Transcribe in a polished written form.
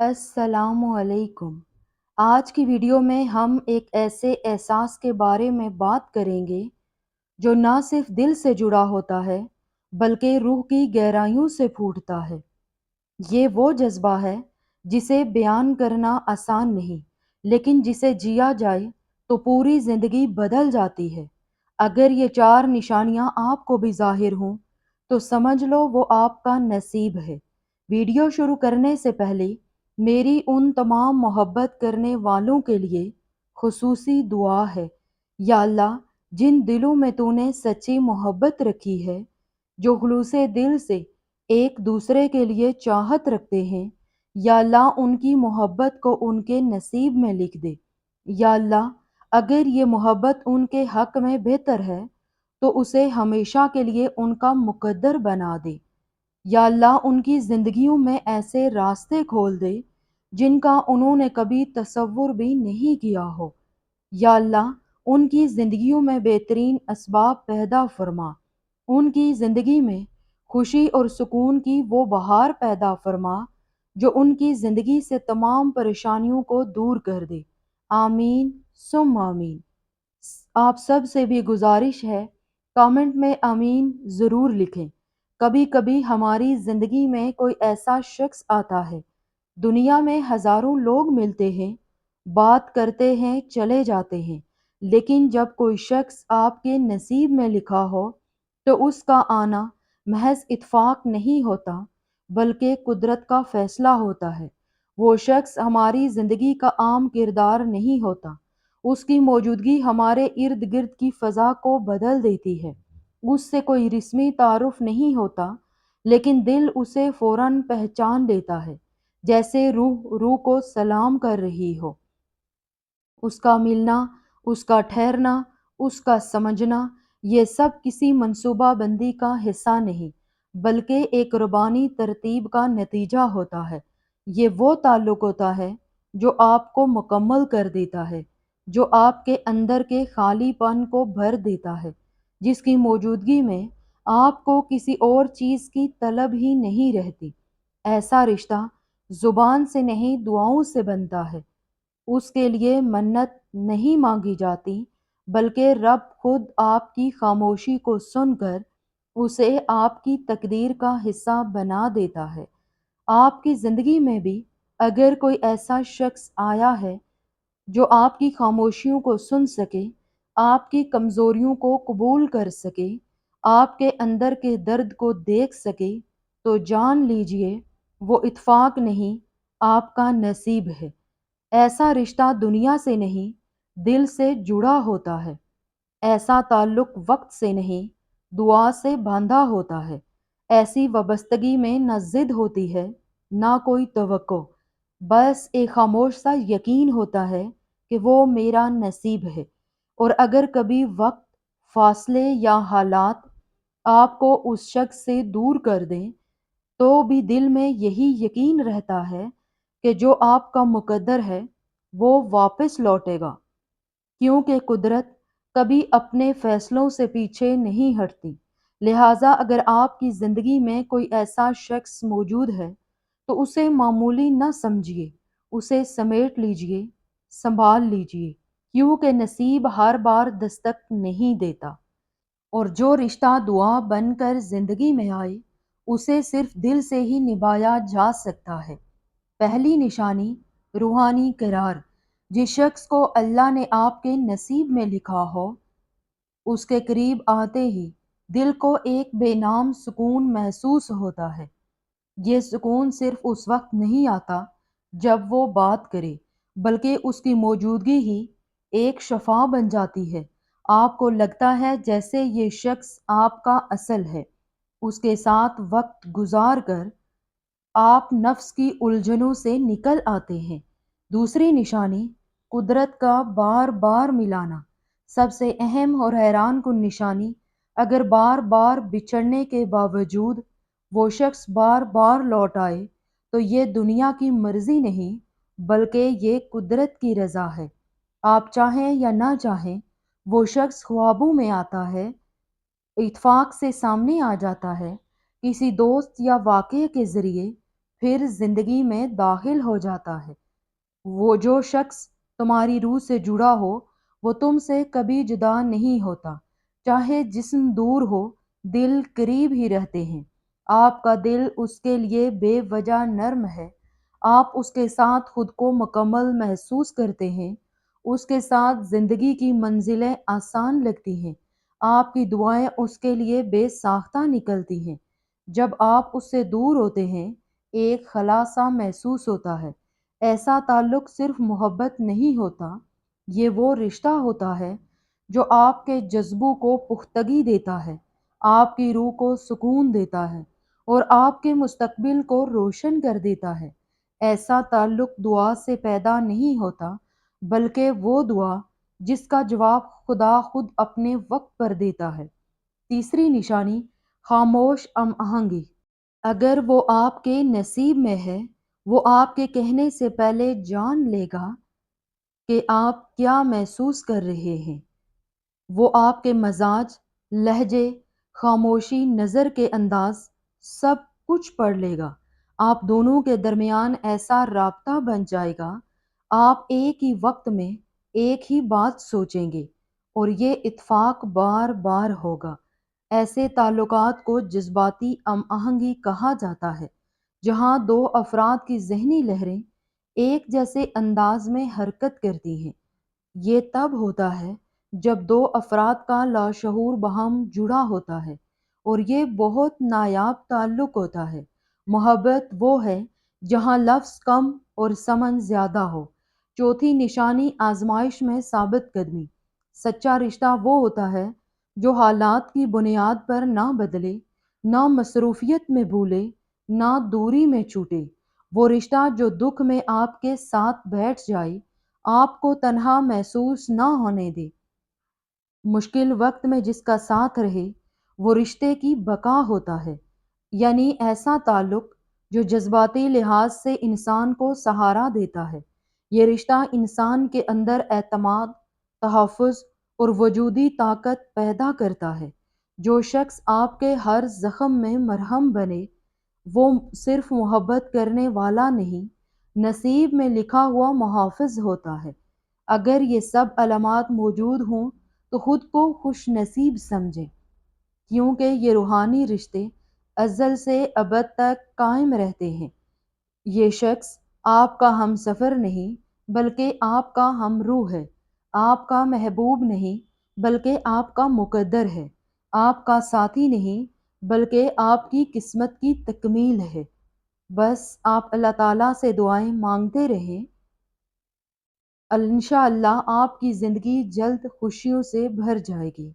السلام علیکم۔ آج کی ویڈیو میں ہم ایک ایسے احساس کے بارے میں بات کریں گے جو نہ صرف دل سے جڑا ہوتا ہے بلکہ روح کی گہرائیوں سے پھوٹتا ہے۔ یہ وہ جذبہ ہے جسے بیان کرنا آسان نہیں، لیکن جسے جیا جائے تو پوری زندگی بدل جاتی ہے۔ اگر یہ چار نشانیاں آپ کو بھی ظاہر ہوں تو سمجھ لو وہ آپ کا نصیب ہے۔ ویڈیو شروع کرنے سے پہلے میری ان تمام محبت کرنے والوں کے لیے خصوصی دعا ہے۔ یا اللہ، جن دلوں میں تو نے سچی محبت رکھی ہے، جو خلوص دل سے ایک دوسرے کے لیے چاہت رکھتے ہیں، یا اللہ ان کی محبت کو ان کے نصیب میں لکھ دے۔ یا اللہ، اگر یہ محبت ان کے حق میں بہتر ہے تو اسے ہمیشہ کے لیے ان کا مقدر بنا دے۔ یا اللہ ان کی زندگیوں میں ایسے راستے کھول دے جن کا انہوں نے کبھی تصور بھی نہیں کیا ہو۔ یا اللہ ان کی زندگیوں میں بہترین اسباب پیدا فرما، ان کی زندگی میں خوشی اور سکون کی وہ بہار پیدا فرما جو ان کی زندگی سے تمام پریشانیوں کو دور کر دے۔ آمین ثم آمین۔ آپ سب سے بھی گزارش ہے، کامنٹ میں آمین ضرور لکھیں۔ کبھی کبھی ہماری زندگی میں کوئی ایسا شخص آتا ہے، دنیا میں ہزاروں لوگ ملتے ہیں، بات کرتے ہیں، چلے جاتے ہیں، لیکن جب کوئی شخص آپ کے نصیب میں لکھا ہو تو اس کا آنا محض اتفاق نہیں ہوتا بلکہ قدرت کا فیصلہ ہوتا ہے۔ وہ شخص ہماری زندگی کا عام کردار نہیں ہوتا، اس کی موجودگی ہمارے ارد گرد کی فضا کو بدل دیتی ہے۔ اس سے کوئی رسمی تعارف نہیں ہوتا، لیکن دل اسے فوراً پہچان لیتا ہے، جیسے روح کو سلام کر رہی ہو۔ اس کا ملنا، اس کا ٹھہرنا، اس کا سمجھنا، یہ سب کسی منصوبہ بندی کا حصہ نہیں بلکہ ایک ربانی ترتیب کا نتیجہ ہوتا ہے۔ یہ وہ تعلق ہوتا ہے جو آپ کو مکمل کر دیتا ہے، جو آپ کے اندر کے خالی پن کو بھر دیتا ہے، جس کی موجودگی میں آپ کو کسی اور چیز کی طلب ہی نہیں رہتی۔ ایسا رشتہ زبان سے نہیں دعاؤں سے بنتا ہے۔ اس کے لیے منت نہیں مانگی جاتی بلکہ رب خود آپ کی خاموشی کو سن کر اسے آپ کی تقدیر کا حصہ بنا دیتا ہے۔ آپ کی زندگی میں بھی اگر کوئی ایسا شخص آیا ہے جو آپ کی خاموشیوں کو سن سکے، آپ کی کمزوریوں کو قبول کر سکے، آپ کے اندر کے درد کو دیکھ سکے، تو جان لیجئے وہ اتفاق نہیں، آپ کا نصیب ہے۔ ایسا رشتہ دنیا سے نہیں، دل سے جڑا ہوتا ہے۔ ایسا تعلق وقت سے نہیں، دعا سے باندھا ہوتا ہے۔ ایسی وابستگی میں نہ ضد ہوتی ہے، نہ کوئی توقع، بس ایک خاموش سا یقین ہوتا ہے کہ وہ میرا نصیب ہے۔ اور اگر کبھی وقت، فاصلے یا حالات آپ کو اس شخص سے دور کر دیں تو بھی دل میں یہی یقین رہتا ہے کہ جو آپ کا مقدر ہے وہ واپس لوٹے گا، کیونکہ قدرت کبھی اپنے فیصلوں سے پیچھے نہیں ہٹتی۔ لہٰذا اگر آپ کی زندگی میں کوئی ایسا شخص موجود ہے تو اسے معمولی نہ سمجھیے، اسے سمیٹ لیجئے، سنبھال لیجئے، کیونکہ نصیب ہر بار دستک نہیں دیتا، اور جو رشتہ دعا بن کر زندگی میں آئے اسے صرف دل سے ہی نبھایا جا سکتا ہے۔ پہلی نشانی، روحانی قرار۔ جس شخص کو اللہ نے آپ کے نصیب میں لکھا ہو، اس کے قریب آتے ہی دل کو ایک بے نام سکون محسوس ہوتا ہے۔ یہ سکون صرف اس وقت نہیں آتا جب وہ بات کرے، بلکہ اس کی موجودگی ہی ایک شفا بن جاتی ہے۔ آپ کو لگتا ہے جیسے یہ شخص آپ کا اصل ہے۔ اس کے ساتھ وقت گزار کر آپ نفس کی الجھنوں سے نکل آتے ہیں۔ دوسری نشانی، قدرت کا بار بار ملانا۔ سب سے اہم اور حیران کن نشانی، اگر بار بار بچھڑنے کے باوجود وہ شخص بار بار لوٹ آئے تو یہ دنیا کی مرضی نہیں بلکہ یہ قدرت کی رضا ہے۔ آپ چاہیں یا نہ چاہیں وہ شخص خوابوں میں آتا ہے، اتفاق سے سامنے آ جاتا ہے، کسی دوست یا واقعے کے ذریعے، پھر زندگی میں داخل ہو جاتا ہے۔ وہ جو شخص تمہاری روح سے جڑا ہو وہ تم سے کبھی جدا نہیں ہوتا، چاہے جسم دور ہو دل قریب ہی رہتے ہیں۔ آپ کا دل اس کے لیے بے وجہ نرم ہے، آپ اس کے ساتھ خود کو مکمل محسوس کرتے ہیں، اس کے ساتھ زندگی کی منزلیں آسان لگتی ہیں، آپ کی دعائیں اس کے لیے بے ساختہ نکلتی ہیں۔ جب آپ اس سے دور ہوتے ہیں ایک خلا سا محسوس ہوتا ہے۔ ایسا تعلق صرف محبت نہیں ہوتا، یہ وہ رشتہ ہوتا ہے جو آپ کے جذبوں کو پختگی دیتا ہے، آپ کی روح کو سکون دیتا ہے اور آپ کے مستقبل کو روشن کر دیتا ہے۔ ایسا تعلق دعا سے پیدا نہیں ہوتا، بلکہ وہ دعا جس کا جواب خدا خود اپنے وقت پر دیتا ہے۔ تیسری نشانی، خاموش ہم آہنگی۔ اگر وہ آپ کے نصیب میں ہے، وہ آپ کے کہنے سے پہلے جان لے گا کہ آپ کیا محسوس کر رہے ہیں۔ وہ آپ کے مزاج، لہجے، خاموشی، نظر کے انداز، سب کچھ پڑھ لے گا۔ آپ دونوں کے درمیان ایسا رابطہ بن جائے گا، آپ ایک ہی وقت میں ایک ہی بات سوچیں گے اور یہ اتفاق بار بار ہوگا۔ ایسے تعلقات کو جذباتی ہم آہنگی کہا جاتا ہے، جہاں دو افراد کی ذہنی لہریں ایک جیسے انداز میں حرکت کرتی ہیں۔ یہ تب ہوتا ہے جب دو افراد کا لاشعور باہم جڑا ہوتا ہے اور یہ بہت نایاب تعلق ہوتا ہے۔ محبت وہ ہے جہاں لفظ کم اور سمن زیادہ ہو۔ چوتھی نشانی، آزمائش میں ثابت قدمی۔ سچا رشتہ وہ ہوتا ہے جو حالات کی بنیاد پر نہ بدلے، نہ مصروفیت میں بھولے، نہ دوری میں چھوٹے۔ وہ رشتہ جو دکھ میں آپ کے ساتھ بیٹھ جائے، آپ کو تنہا محسوس نہ ہونے دے، مشکل وقت میں جس کا ساتھ رہے، وہ رشتے کی بقا ہوتا ہے۔ یعنی ایسا تعلق جو جذباتی لحاظ سے انسان کو سہارا دیتا ہے۔ یہ رشتہ انسان کے اندر اعتماد، تحفظ اور وجودی طاقت پیدا کرتا ہے۔ جو شخص آپ کے ہر زخم میں مرہم بنے، وہ صرف محبت کرنے والا نہیں، نصیب میں لکھا ہوا محافظ ہوتا ہے۔ اگر یہ سب علامات موجود ہوں تو خود کو خوش نصیب سمجھیں، کیونکہ یہ روحانی رشتے ازل سے ابد تک قائم رہتے ہیں۔ یہ شخص آپ کا ہم سفر نہیں بلکہ آپ کا ہم روح ہے، آپ کا محبوب نہیں بلکہ آپ کا مقدر ہے، آپ کا ساتھی نہیں بلکہ آپ کی قسمت کی تکمیل ہے۔ بس آپ اللہ تعالیٰ سے دعائیں مانگتے رہیں، انشاءاللہ آپ کی زندگی جلد خوشیوں سے بھر جائے گی۔